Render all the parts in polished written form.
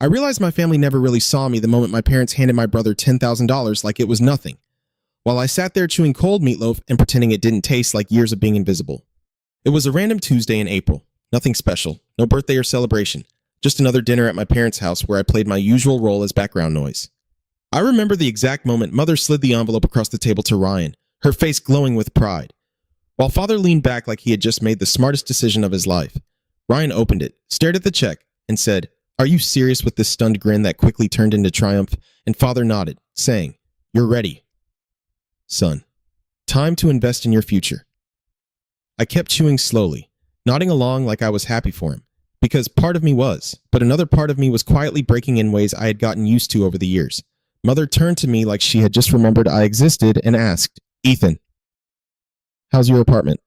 I realized my family never really saw me the moment my parents handed my brother $10,000 like it was nothing, while I sat there chewing cold meatloaf and pretending it didn't taste like years of being invisible. It was a random Tuesday in April. Nothing special, no birthday or celebration, just another dinner at my parents' house where I played my usual role as background noise. I remember the exact moment Mother slid the envelope across the table to Ryan, her face glowing with pride. While Father leaned back like he had just made the smartest decision of his life, Ryan opened it, stared at the check, and said, "Are you serious?" with this stunned grin that quickly turned into triumph, and Father nodded, saying, "You're ready, son. Time to invest in your future." I kept chewing slowly, nodding along like I was happy for him, because part of me was, but another part of me was quietly breaking in ways I had gotten used to over the years. Mother turned to me like she had just remembered I existed and asked, "Ethan, how's your apartment?"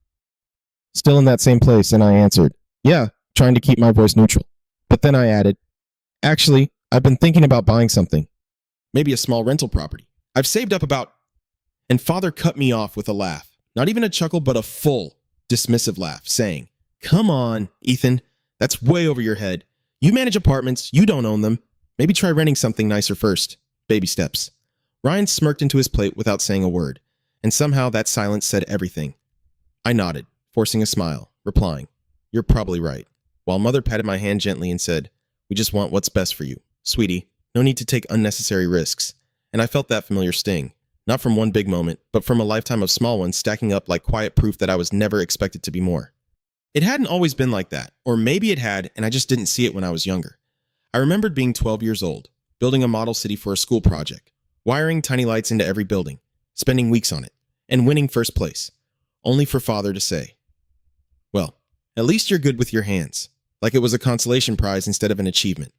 Still in that same place, and I answered, "Yeah," trying to keep my voice neutral. But then I added, "Actually, I've been thinking about buying something. Maybe a small rental property. I've saved up about—" And Father cut me off with a laugh. Not even a chuckle, but a full, dismissive laugh, saying, "Come on, Ethan. That's way over your head. You manage apartments. You don't own them. Maybe try renting something nicer first. Baby steps." Ryan smirked into his plate without saying a word, and somehow that silence said everything. I nodded, forcing a smile, replying, "You're probably right," while Mother patted my hand gently and said, "We just want what's best for you. Sweetie, no need to take unnecessary risks." And I felt that familiar sting, not from one big moment, but from a lifetime of small ones stacking up like quiet proof that I was never expected to be more. It hadn't always been like that, or maybe it had, and I just didn't see it when I was younger. I remembered being 12 years old, building a model city for a school project, wiring tiny lights into every building, spending weeks on it, and winning first place, only for Father to say, "Well, at least you're good with your hands," like it was a consolation prize instead of an achievement.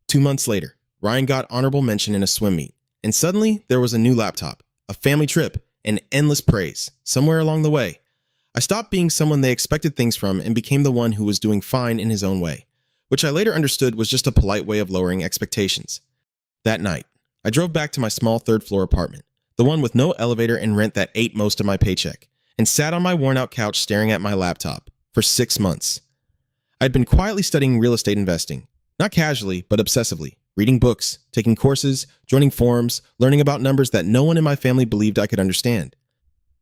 2 months later, Ryan got honorable mention in a swim meet, and suddenly there was a new laptop, a family trip, and endless praise. Somewhere along the way, I stopped being someone they expected things from and became the one who was doing fine in his own way, which I later understood was just a polite way of lowering expectations. That night, I drove back to my small third-floor apartment, the one with no elevator and rent that ate most of my paycheck, and sat on my worn-out couch staring at my laptop for 6 months. I'd been quietly studying real estate investing, not casually, but obsessively, reading books, taking courses, joining forums, learning about numbers that no one in my family believed I could understand.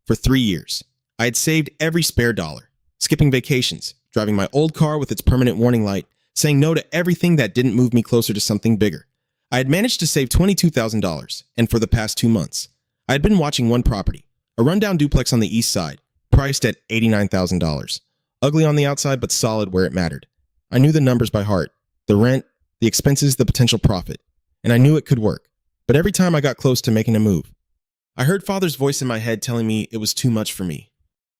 For 3 years, I had saved every spare dollar, skipping vacations, driving my old car with its permanent warning light, saying no to everything that didn't move me closer to something bigger. I had managed to save $22,000, and for the past 2 months, I had been watching one property, a rundown duplex on the east side, priced at $89,000. Ugly on the outside, but solid where it mattered. I knew the numbers by heart, the rent, the expenses, the potential profit, and I knew it could work. But every time I got close to making a move, I heard Father's voice in my head telling me it was too much for me.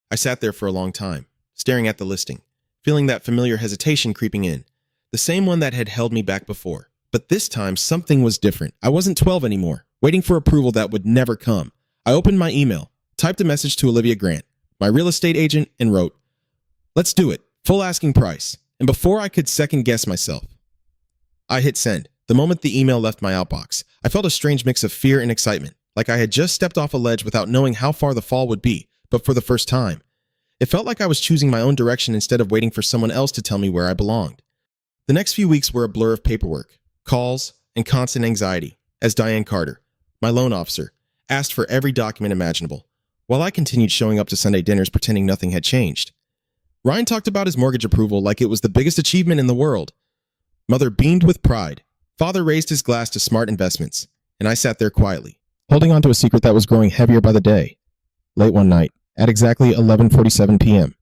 I sat there for a long time, staring at the listing, feeling that familiar hesitation creeping in, the same one that had held me back before. But this time, something was different. I wasn't 12 anymore, waiting for approval that would never come. I opened my email, typed a message to Olivia Grant, my real estate agent, and wrote, "Let's do it, full asking price." And before I could second guess myself, I hit send. The moment the email left my outbox, I felt a strange mix of fear and excitement, like I had just stepped off a ledge without knowing how far the fall would be, but for the first time. It felt like I was choosing my own direction instead of waiting for someone else to tell me where I belonged. The next few weeks were a blur of paperwork, calls, and constant anxiety, as Diane Carter, my loan officer, asked for every document imaginable, while I continued showing up to Sunday dinners pretending nothing had changed. Ryan talked about his mortgage approval like it was the biggest achievement in the world. Mother beamed with pride. Father raised his glass to smart investments, and I sat there quietly, holding on to a secret that was growing heavier by the day. Late one night, at exactly 11:47 p.m.,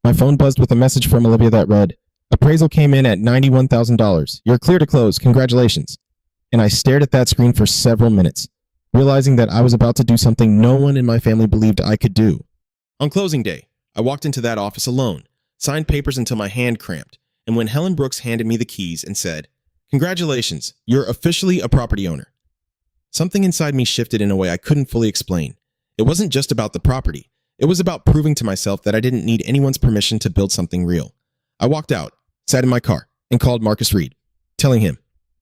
my phone buzzed with a message from Olivia that read, "Appraisal came in at $91,000. You're clear to close. Congratulations." And I stared at that screen for several minutes, realizing that I was about to do something no one in my family believed I could do. On closing day, I walked into that office alone, signed papers until my hand cramped, and when Helen Brooks handed me the keys and said, "Congratulations, you're officially a property owner," something inside me shifted in a way I couldn't fully explain. It wasn't just about the property. It was about proving to myself that I didn't need anyone's permission to build something real. I walked out, sat in my car, and called Marcus Reed, telling him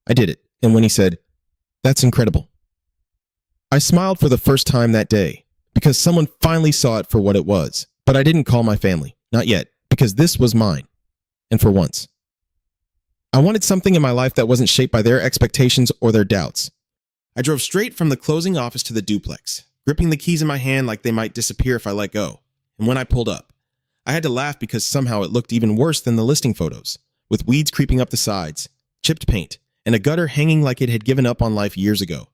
I did it. And when he said, "That's incredible," I smiled for the first time that day, because someone finally saw it for what it was. But I didn't call my family, not yet, because this was mine. And for once, I wanted something in my life that wasn't shaped by their expectations or their doubts. I drove straight from the closing office to the duplex, gripping the keys in my hand like they might disappear if I let go. And when I pulled up, I had to laugh because somehow it looked even worse than the listing photos, with weeds creeping up the sides, chipped paint, and a gutter hanging like it had given up on life years ago.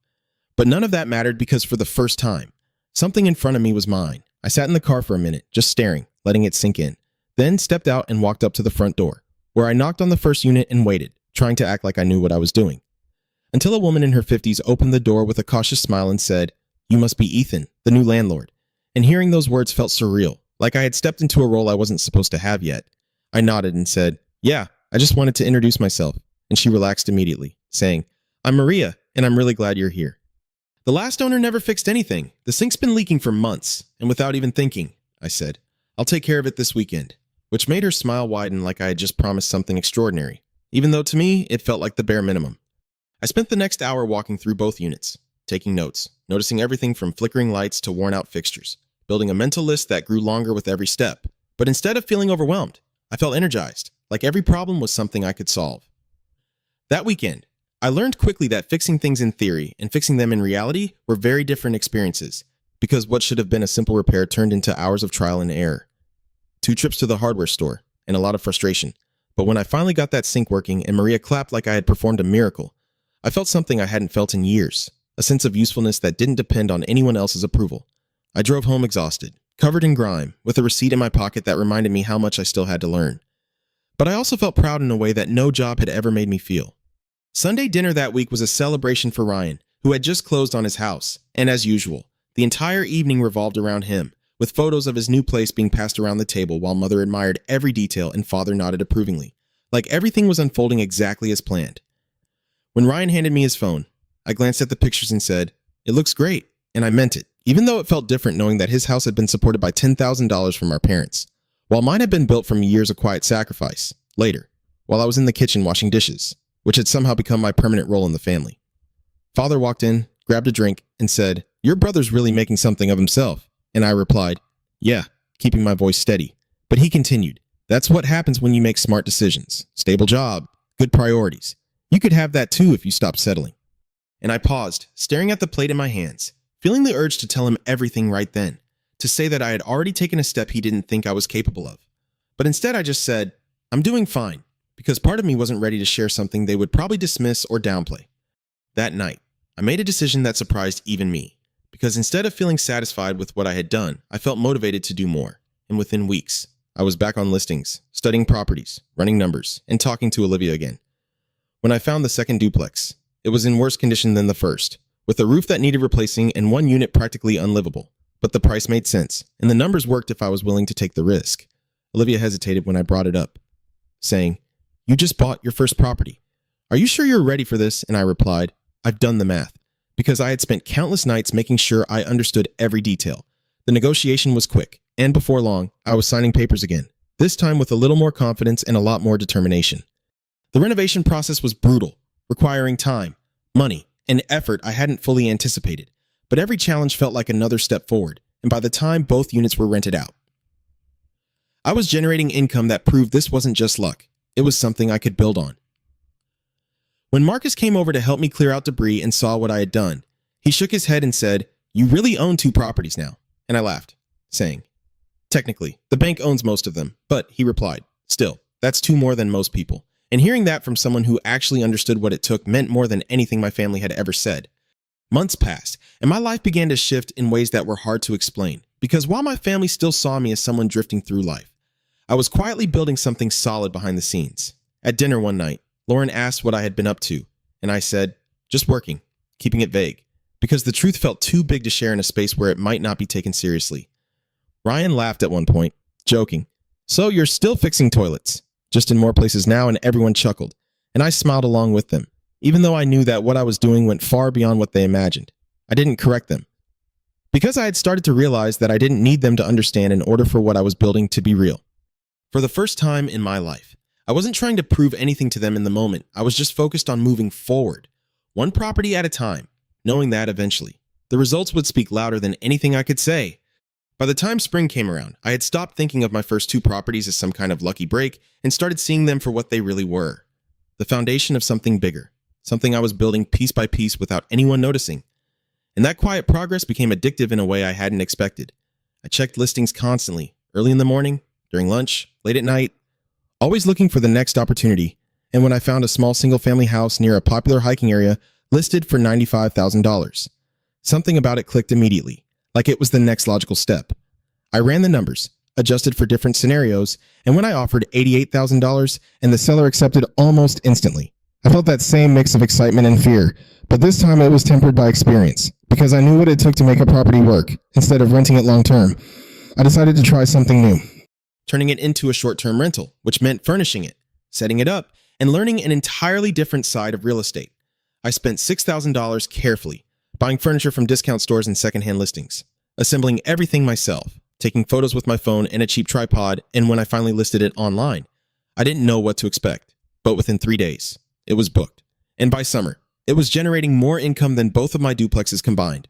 But none of that mattered because for the first time, something in front of me was mine. I sat in the car for a minute, just staring, letting it sink in, then stepped out and walked up to the front door, where I knocked on the first unit and waited, trying to act like I knew what I was doing. Until a woman in her 50s opened the door with a cautious smile and said, "You must be Ethan, the new landlord." And hearing those words felt surreal, like I had stepped into a role I wasn't supposed to have yet. I nodded and said, "Yeah, I just wanted to introduce myself." And she relaxed immediately, saying, "I'm Maria, and I'm really glad you're here." The last owner never fixed anything. The sink's been leaking for months, and without even thinking, I said, "I'll take care of it this weekend," which made her smile widen like I had just promised something extraordinary, even though to me, it felt like the bare minimum. I spent the next hour walking through both units, taking notes, noticing everything from flickering lights to worn-out fixtures, building a mental list that grew longer with every step. But instead of feeling overwhelmed, I felt energized, like every problem was something I could solve. That weekend, I learned quickly that fixing things in theory and fixing them in reality were very different experiences, because what should have been a simple repair turned into hours of trial and error. 2 trips to the hardware store, and a lot of frustration. But when I finally got that sink working and Maria clapped like I had performed a miracle, I felt something I hadn't felt in years, a sense of usefulness that didn't depend on anyone else's approval. I drove home exhausted, covered in grime, with a receipt in my pocket that reminded me how much I still had to learn. But I also felt proud in a way that no job had ever made me feel. Sunday dinner that week was a celebration for Ryan, who had just closed on his house, and as usual, the entire evening revolved around him, with photos of his new place being passed around the table while Mother admired every detail and Father nodded approvingly, like everything was unfolding exactly as planned. When Ryan handed me his phone, I glanced at the pictures and said, "It looks great," and I meant it, even though it felt different knowing that his house had been supported by $10,000 from our parents, while mine had been built from years of quiet sacrifice, later, while I was in the kitchen washing dishes, which had somehow become my permanent role in the family. Father walked in, grabbed a drink, and said, "Your brother's really making something of himself," and I replied, "Yeah," keeping my voice steady. But he continued, "That's what happens when you make smart decisions. Stable job, good priorities. You could have that too if you stopped settling." And I paused, staring at the plate in my hands, feeling the urge to tell him everything right then, to say that I had already taken a step he didn't think I was capable of. But instead I just said, "I'm doing fine," because part of me wasn't ready to share something they would probably dismiss or downplay. That night, I made a decision that surprised even me, because instead of feeling satisfied with what I had done, I felt motivated to do more. And within weeks, I was back on listings, studying properties, running numbers, and talking to Olivia again. When I found the second duplex, it was in worse condition than the first, with a roof that needed replacing and one unit practically unlivable. But the price made sense, and the numbers worked if I was willing to take the risk. Olivia hesitated when I brought it up, saying, "You just bought your first property. Are you sure you're ready for this?" And I replied, "I've done the math," because I had spent countless nights making sure I understood every detail. The negotiation was quick, and before long, I was signing papers again, this time with a little more confidence and a lot more determination. The renovation process was brutal, requiring time, money, and effort I hadn't fully anticipated, but every challenge felt like another step forward, and by the time both units were rented out, I was generating income that proved this wasn't just luck, it was something I could build on. When Marcus came over to help me clear out debris and saw what I had done, he shook his head and said, "You really own 2 properties now," and I laughed, saying, "Technically, the bank owns most of them," but he replied, "Still, that's 2 more than most people." And hearing that from someone who actually understood what it took meant more than anything my family had ever said. Months passed, and my life began to shift in ways that were hard to explain, because while my family still saw me as someone drifting through life, I was quietly building something solid behind the scenes. At dinner one night, Lauren asked what I had been up to, and I said, "Just working," keeping it vague, because the truth felt too big to share in a space where it might not be taken seriously. Ryan laughed at one point, joking, "So you're still fixing toilets, just in more places now," and everyone chuckled, and I smiled along with them, even though I knew that what I was doing went far beyond what they imagined. I didn't correct them, because I had started to realize that I didn't need them to understand in order for what I was building to be real. For the first time in my life, I wasn't trying to prove anything to them in the moment. I was just focused on moving forward, one property at a time, knowing that eventually, the results would speak louder than anything I could say. By the time spring came around, I had stopped thinking of my first 2 properties as some kind of lucky break and started seeing them for what they really were. the foundation of something bigger, something I was building piece by piece without anyone noticing. And that quiet progress became addictive in a way I hadn't expected. I checked listings constantly, early in the morning, during lunch, late at night, always looking for the next opportunity. And when I found a small single-family house near a popular hiking area listed for $95,000, something about it clicked immediately, like it was the next logical step. I ran the numbers, adjusted for different scenarios, and when I offered $88,000 and the seller accepted almost instantly, I felt that same mix of excitement and fear, but this time it was tempered by experience, because I knew what it took to make a property work. Instead of renting it long-term, I decided to try something new, turning it into a short-term rental, which meant furnishing it, setting it up, and learning an entirely different side of real estate. I spent $6,000 carefully, buying furniture from discount stores and secondhand listings, assembling everything myself, taking photos with my phone and a cheap tripod, and when I finally listed it online, I didn't know what to expect, but within 3 days, it was booked. And by summer, it was generating more income than both of my duplexes combined.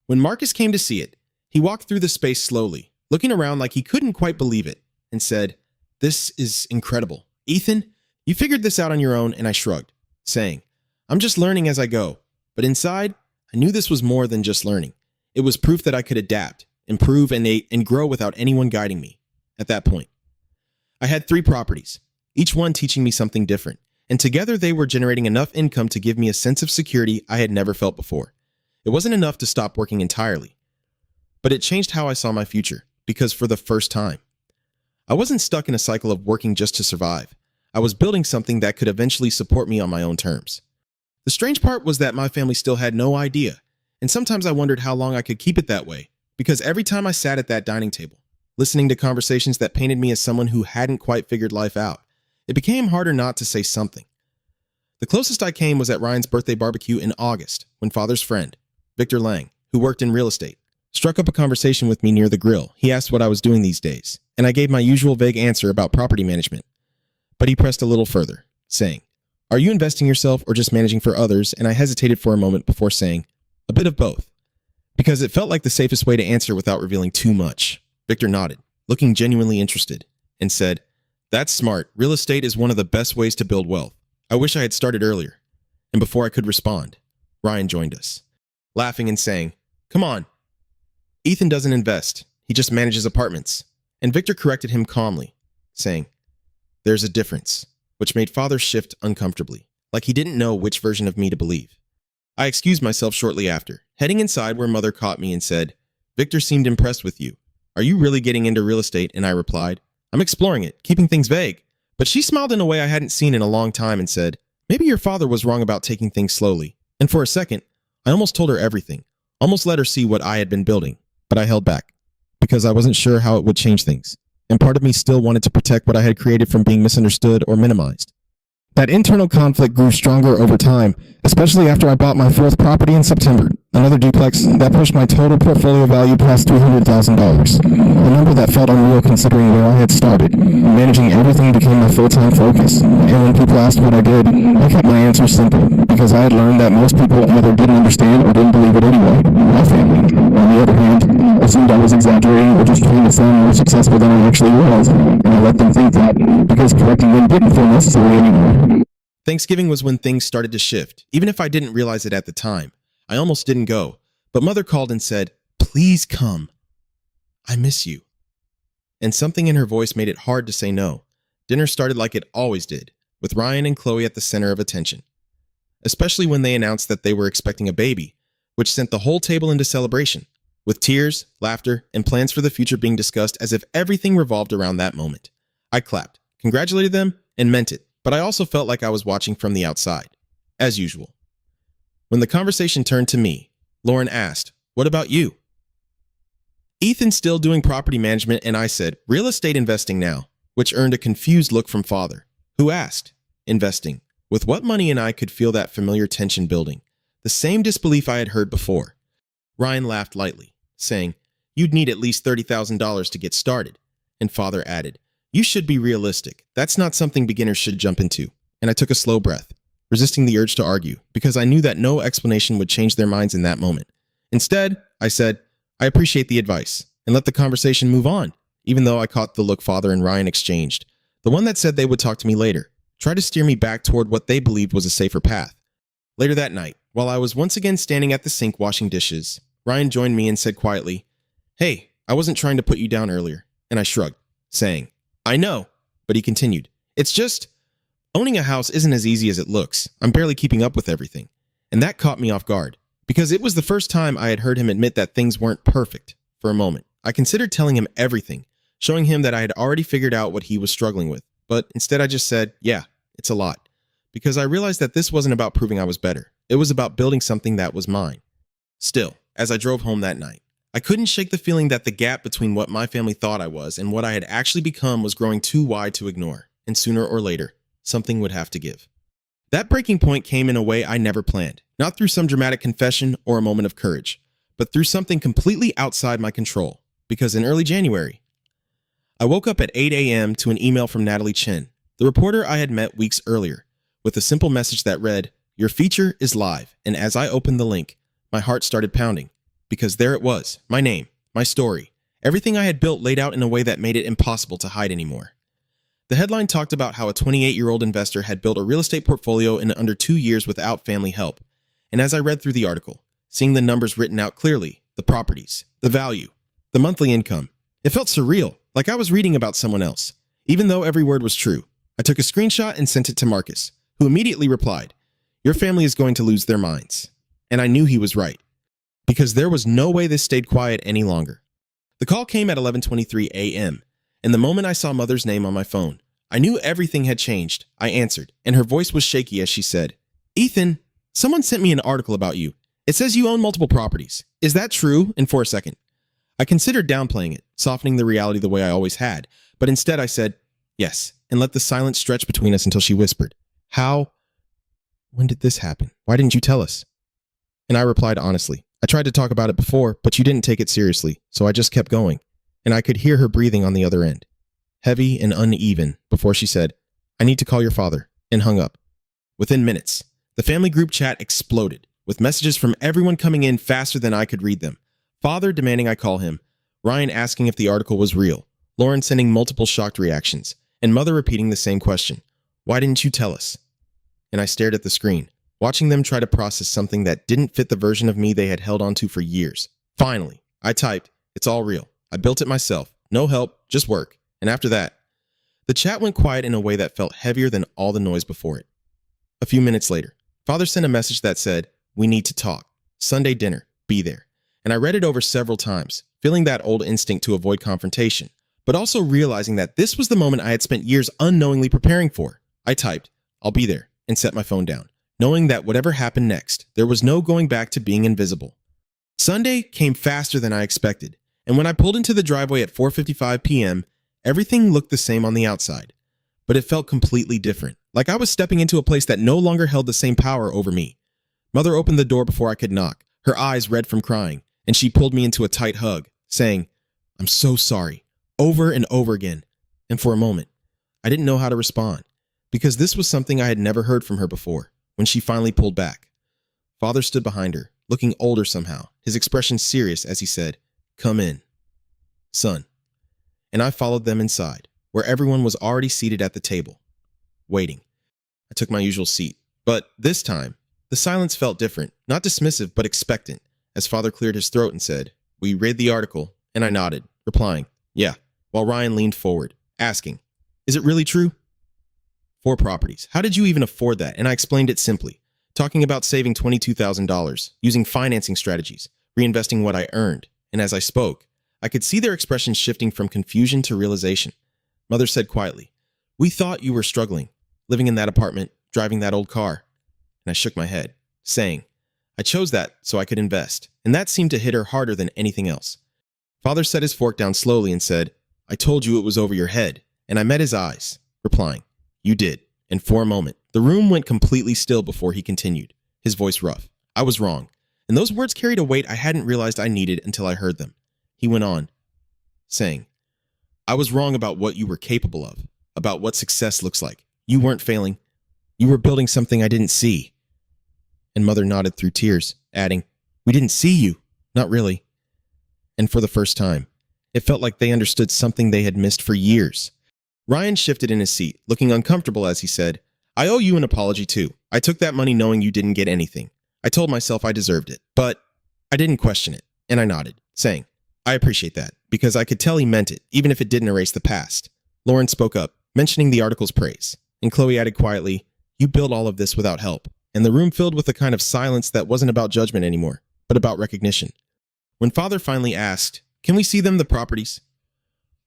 When Marcus came to see it, he walked through the space slowly, looking around like he couldn't quite believe it, and said, "This is incredible. Ethan, you figured this out on your own," and I shrugged, saying, "I'm just learning as I go." But inside, I knew this was more than just learning. It was proof that I could adapt, improve, and grow without anyone guiding me. At that point, I had 3 properties, each one teaching me something different, and together they were generating enough income to give me a sense of security I had never felt before. It wasn't enough to stop working entirely, but it changed how I saw my future, because for the first time, I wasn't stuck in a cycle of working just to survive. I was building something that could eventually support me on my own terms. The strange part was that my family still had no idea, and sometimes I wondered how long I could keep it that way, because every time I sat at that dining table, listening to conversations that painted me as someone who hadn't quite figured life out, it became harder not to say something. The closest I came was at Ryan's birthday barbecue in August, when Father's friend, Victor Lang, who worked in real estate, struck up a conversation with me near the grill. He asked what I was doing these days, and I gave my usual vague answer about property management. But he pressed a little further, saying, "Are you investing yourself or just managing for others?" And I hesitated for a moment before saying, "A bit of both," because it felt like the safest way to answer without revealing too much. Victor nodded, looking genuinely interested, and said, "That's smart. Real estate is one of the best ways to build wealth. I wish I had started earlier." And before I could respond, Ryan joined us, laughing and saying, "Come on. Ethan doesn't invest. He just manages apartments." And Victor corrected him calmly, saying, "There's a difference," which made Father shift uncomfortably, like he didn't know which version of me to believe. I excused myself shortly after, heading inside where Mother caught me and said, "Victor seemed impressed with you. Are you really getting into real estate?" And I replied, "I'm exploring it, keeping things vague." But she smiled in a way I hadn't seen in a long time and said, "Maybe your father was wrong about taking things slowly." And for a second, I almost told her everything, almost let her see what I had been building. But I held back, because I wasn't sure how it would change things, and part of me still wanted to protect what I had created from being misunderstood or minimized. That internal conflict grew stronger over time, especially after I bought my 4th property in September, another duplex that pushed my total portfolio value past $300,000, a number that felt unreal considering where I had started. Managing everything became my full-time focus, and when people asked what I did, I kept my answer simple, because I had learned that most people either didn't understand or didn't believe it anyway. My family, on the other hand, assumed I was exaggerating or just trying to sound more successful than I actually was, and I let them think that, because correcting them didn't feel necessary anymore. Thanksgiving was when things started to shift, even if I didn't realize it at the time. I almost didn't go, but Mother called and said, "Please come. I miss you." And something in her voice made it hard to say no. Dinner started like it always did, with Ryan and Chloe at the center of attention, especially when they announced that they were expecting a baby, which sent the whole table into celebration, with tears, laughter, and plans for the future being discussed as if everything revolved around that moment. I clapped, congratulated them, and meant it, but I also felt like I was watching from the outside, as usual. When the conversation turned to me, Lauren asked, "What about you?" Ethan's still doing property management, and I said, "Real estate investing now," which earned a confused look from Father, who asked, "Investing? With what money?" And I could feel that familiar tension building, the same disbelief I had heard before. Ryan laughed lightly, saying, "You'd need at least $30,000 to get started." And Father added, "You should be realistic. That's not something beginners should jump into." And I took a slow breath, resisting the urge to argue, because I knew that no explanation would change their minds in that moment. Instead, I said, "I appreciate the advice," and let the conversation move on, even though I caught the look Father and Ryan exchanged, the one that said they would talk to me later, try to steer me back toward what they believed was a safer path. Later that night, while I was once again standing at the sink washing dishes, Ryan joined me and said quietly, "Hey, I wasn't trying to put you down earlier." And I shrugged, saying, "I know." But he continued, "It's just, owning a house isn't as easy as it looks. I'm barely keeping up with everything." And that caught me off guard, because it was the first time I had heard him admit that things weren't perfect. For a moment, I considered telling him everything, showing him that I had already figured out what he was struggling with. But instead I just said, "Yeah, it's a lot." Because I realized that this wasn't about proving I was better. It was about building something that was mine. Still, as I drove home that night, I couldn't shake the feeling that the gap between what my family thought I was and what I had actually become was growing too wide to ignore. And sooner or later, something would have to give. That breaking point came in a way I never planned, not through some dramatic confession or a moment of courage, but through something completely outside my control. Because in early January, I woke up at 8 a.m. to an email from Natalie Chen, the reporter I had met weeks earlier, with a simple message that read, "Your feature is live." And as I opened the link, my heart started pounding, because there it was, my name, my story, everything I had built laid out in a way that made it impossible to hide anymore. The headline talked about how a 28-year-old investor had built a real estate portfolio in under 2 years without family help. And as I read through the article, seeing the numbers written out clearly, the properties, the value, the monthly income, it felt surreal, like I was reading about someone else. Even though every word was true, I took a screenshot and sent it to Marcus, who immediately replied, "Your family is going to lose their minds." And I knew he was right, because there was no way this stayed quiet any longer. The call came at 11:23 a.m., and the moment I saw Mother's name on my phone, I knew everything had changed. I answered, and her voice was shaky as she said, "Ethan, someone sent me an article about you. It says you own multiple properties. Is that true?" And for a second, I considered downplaying it, softening the reality the way I always had, but instead I said, "Yes," and let the silence stretch between us until she whispered, When did this happen? Why didn't you tell us?" And I replied honestly, "I tried to talk about it before, but you didn't take it seriously, so I just kept going." And I could hear her breathing on the other end, heavy and uneven, before she said, "I need to call your father," and hung up. Within minutes, the family group chat exploded, with messages from everyone coming in faster than I could read them. Father demanding I call him, Ryan asking if the article was real, Lauren sending multiple shocked reactions, and Mother repeating the same question, "Why didn't you tell us?" And I stared at the screen, watching them try to process something that didn't fit the version of me they had held onto for years. Finally, I typed, "It's all real. I built it myself. No help, just work." And after that, the chat went quiet in a way that felt heavier than all the noise before it. A few minutes later, Father sent a message that said, "We need to talk. Sunday dinner. Be there." And I read it over several times, feeling that old instinct to avoid confrontation, but also realizing that this was the moment I had spent years unknowingly preparing for. I typed, "I'll be there," and set my phone down, knowing that whatever happened next, there was no going back to being invisible. Sunday came faster than I expected, and when I pulled into the driveway at 4:55 p.m., everything looked the same on the outside, but it felt completely different, like I was stepping into a place that no longer held the same power over me. Mother opened the door before I could knock, her eyes red from crying, and she pulled me into a tight hug, saying, "I'm so sorry," over and over again. And for a moment, I didn't know how to respond, because this was something I had never heard from her before. When she finally pulled back, Father stood behind her, looking older somehow, his expression serious as he said, "Come in, son." And I followed them inside, where everyone was already seated at the table, waiting. I took my usual seat, but this time, the silence felt different, not dismissive, but expectant, as Father cleared his throat and said, "We read the article," and I nodded, replying, "Yeah," while Ryan leaned forward, asking, "Is it really true?" 4 properties. How did you even afford that? And I explained it simply, talking about saving $22,000, using financing strategies, reinvesting what I earned. And as I spoke, I could see their expressions shifting from confusion to realization. Mother said quietly, "We thought you were struggling, living in that apartment, driving that old car." And I shook my head, saying, "I chose that so I could invest." And that seemed to hit her harder than anything else. Father set his fork down slowly and said, "I told you it was over your head." And I met his eyes, replying, "You did." And for a moment, the room went completely still before he continued, his voice rough. I was wrong, and those words carried a weight I hadn't realized I needed until I heard them. He went on, saying, "I was wrong about what you were capable of, about what success looks like. You weren't failing. You were building something I didn't see." And Mother nodded through tears, adding, "We didn't see you. Not really." And for the first time, it felt like they understood something they had missed for years. Ryan shifted in his seat, looking uncomfortable as he said, I owe you an apology too. I took that money knowing you didn't get anything. I told myself I deserved it, but I didn't question it, and I nodded, saying, I appreciate that, because I could tell he meant it, even if it didn't erase the past. Lauren spoke up, mentioning the article's praise, and Chloe added quietly, you built all of this without help, and the room filled with a kind of silence that wasn't about judgment anymore, but about recognition. When Father finally asked, can we see them, the properties?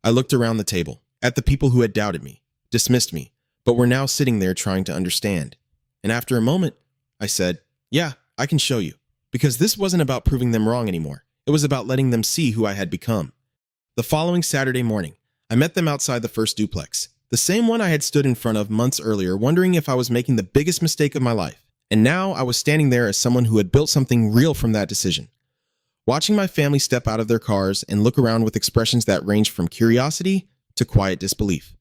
I looked around the table, at the people who had doubted me, dismissed me, but were now sitting there trying to understand. And after a moment, I said, yeah, I can show you, because this wasn't about proving them wrong anymore. It was about letting them see who I had become. The following Saturday morning, I met them outside the first duplex, the same one I had stood in front of months earlier, wondering if I was making the biggest mistake of my life. And now I was standing there as someone who had built something real from that decision. Watching my family step out of their cars and look around with expressions that ranged from curiosity to quiet disbelief.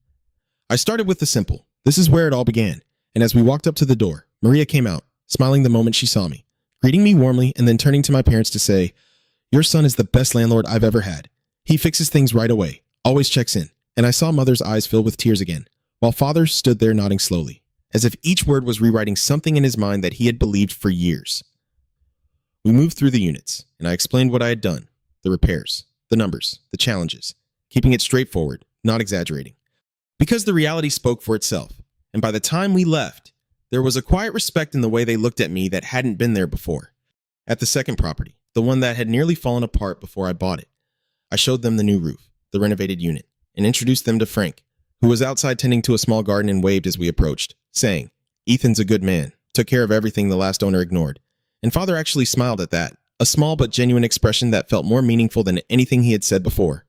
I started with the simple, this is where it all began, and as we walked up to the door, Maria came out, smiling the moment she saw me, greeting me warmly and then turning to my parents to say, your son is the best landlord I've ever had. He fixes things right away, always checks in, and I saw Mother's eyes fill with tears again, while Father stood there nodding slowly, as if each word was rewriting something in his mind that he had believed for years. We moved through the units, and I explained what I had done, the repairs, the numbers, the challenges, keeping it straightforward, not exaggerating. Because the reality spoke for itself, and by the time we left, there was a quiet respect in the way they looked at me that hadn't been there before. At the second property, the one that had nearly fallen apart before I bought it, I showed them the new roof, the renovated unit, and introduced them to Frank, who was outside tending to a small garden and waved as we approached, saying, Ethan's a good man, took care of everything the last owner ignored. And Father actually smiled at that, a small but genuine expression that felt more meaningful than anything he had said before.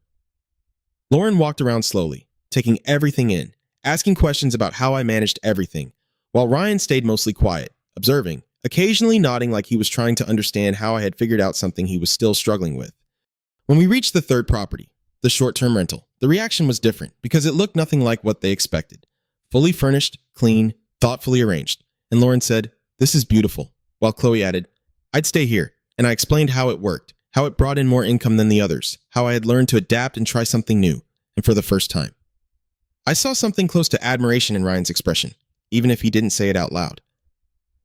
Lauren walked around slowly, taking everything in, asking questions about how I managed everything, while Ryan stayed mostly quiet, observing, occasionally nodding like he was trying to understand how I had figured out something he was still struggling with. When we reached the third property, the short-term rental, the reaction was different because it looked nothing like what they expected. Fully furnished, clean, thoughtfully arranged, and Lauren said, this is beautiful, while Chloe added, I'd stay here, and I explained how it worked, how it brought in more income than the others, how I had learned to adapt and try something new, and for the first time. I saw something close to admiration in Ryan's expression, even if he didn't say it out loud.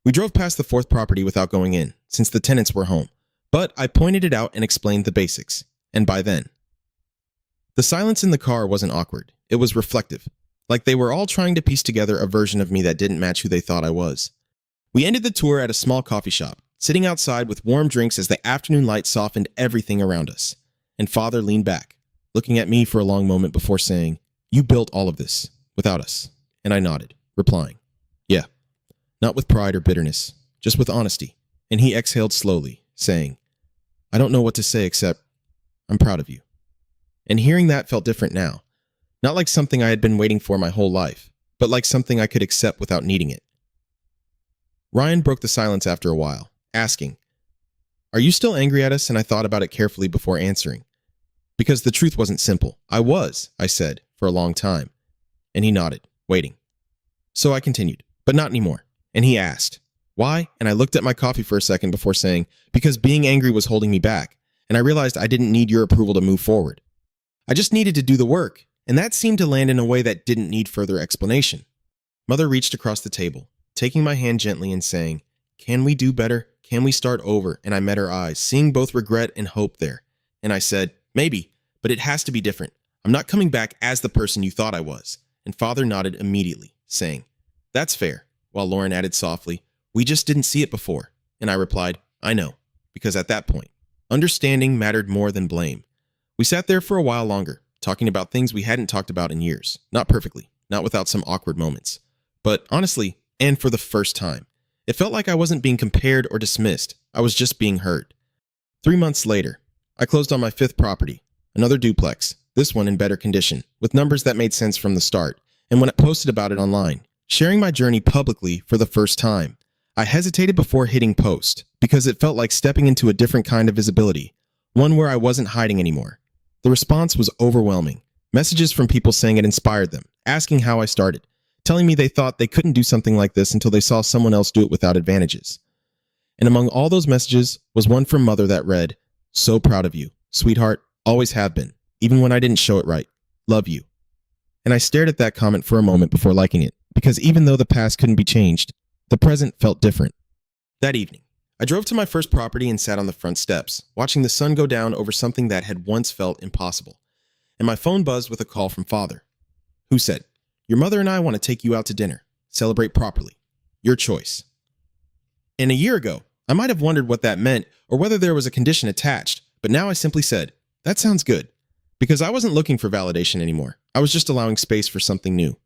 We drove past the fourth property without going in, since the tenants were home, but I pointed it out and explained the basics, and by then. The silence in the car wasn't awkward, it was reflective, like they were all trying to piece together a version of me that didn't match who they thought I was. We ended the tour at a small coffee shop, sitting outside with warm drinks as the afternoon light softened everything around us, and Father leaned back, looking at me for a long moment before saying, you built all of this, without us, and I nodded, replying, yeah, not with pride or bitterness, just with honesty, and he exhaled slowly, saying, I don't know what to say except, I'm proud of you. And hearing that felt different now, not like something I had been waiting for my whole life, but like something I could accept without needing it. Ryan broke the silence after a while, asking, are you still angry at us? And I thought about it carefully before answering. Because the truth wasn't simple. I said, for a long time. And he nodded, waiting. So I continued, but not anymore. And he asked, why? And I looked at my coffee for a second before saying, because being angry was holding me back, and I realized I didn't need your approval to move forward. I just needed to do the work, and that seemed to land in a way that didn't need further explanation. Mother reached across the table, taking my hand gently and saying, can we do better? Can we start over? And I met her eyes, seeing both regret and hope there. And I said, maybe, but it has to be different. I'm not coming back as the person you thought I was. And Father nodded immediately, saying, that's fair, while Lauren added softly, we just didn't see it before. And I replied, I know, because at that point, understanding mattered more than blame. We sat there for a while longer, talking about things we hadn't talked about in years. Not perfectly, not without some awkward moments. But honestly, and for the first time, it felt like I wasn't being compared or dismissed. I was just being heard. 3 months later, I closed on my fifth property, another duplex, this one in better condition, with numbers that made sense from the start. And when I posted about it online, sharing my journey publicly for the first time, I hesitated before hitting post because it felt like stepping into a different kind of visibility, one where I wasn't hiding anymore. The response was overwhelming. Messages from people saying it inspired them, asking how I started, telling me they thought they couldn't do something like this until they saw someone else do it without advantages. And among all those messages was one from Mother that read, so proud of you, sweetheart, always have been, even when I didn't show it right. Love you. And I stared at that comment for a moment before liking it, because even though the past couldn't be changed, the present felt different. That evening, I drove to my first property and sat on the front steps, watching the sun go down over something that had once felt impossible. And my phone buzzed with a call from Father, who said, "Your mother and I want to take you out to dinner. Celebrate properly. Your choice." And a year ago, I might have wondered what that meant or whether there was a condition attached, but now I simply said, "That sounds good," because I wasn't looking for validation anymore. I was just allowing space for something new.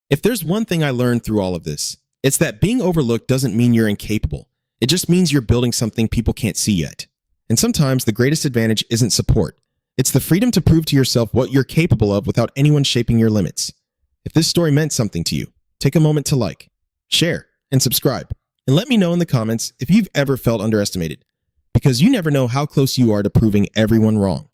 If there's one thing I learned through all of this, it's that being overlooked doesn't mean you're incapable. It just means you're building something people can't see yet. And sometimes the greatest advantage isn't support. It's the freedom to prove to yourself what you're capable of without anyone shaping your limits. If this story meant something to you, take a moment to like, share, and subscribe. And let me know in the comments if you've ever felt underestimated, because you never know how close you are to proving everyone wrong.